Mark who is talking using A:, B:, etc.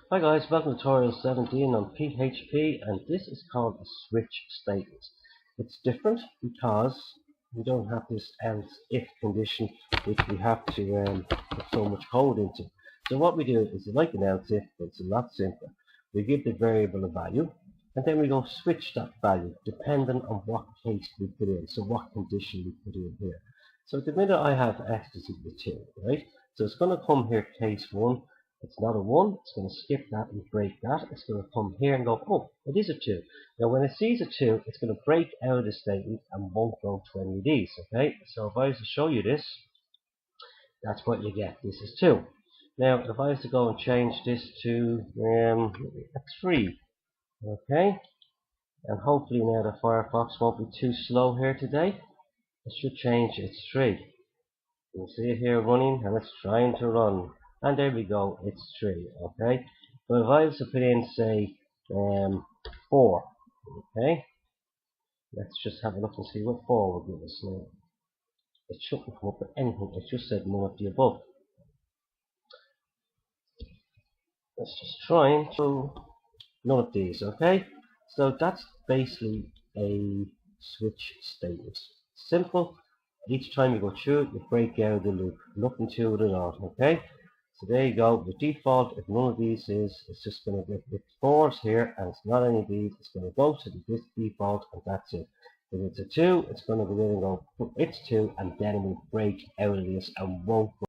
A: Hi guys, welcome to tutorial 17 on PHP, and this is called a switch statement. It's different because we don't have this else if condition which we have to put so much code into. So what we do is like an else if, but it's a lot simpler. We give the variable a value, and then we go switch that value depending on what case we put in, so what condition we put in here. So at the minute I have x is equal to 2, right? So it's going to come here case 1. It's not a 1, it's going to skip that and break that. It's going to come here and go, oh, it is a 2. Now when it sees a 2, it's going to break out of the statement and won't go to any of these, okay? So if I was to show you this, that's what you get. This is 2. Now if I was to go and change this to a 3, okay? And hopefully now the Firefox won't be too slow here today. It should change, it's 3. You can see it here running, and it's trying to run. And there we go, it's 3, okay? But if I was to put in, say, 4, okay? Let's just have a look and see what 4 will give us now. It shouldn't come up with anything, it just said none of the above. Let's just try and do none of these, okay? So that's basically a switch statement. Simple. Each time you go through it, you break out the loop. Nothing to it at all, okay? So there you go. The default, if none of these is, it's just going to get the 4s here, and it's not any of these. It's going to go to this default, and that's it. If it's a 2, it's going to go in and go, it's 2, and then it will break out of this and won't go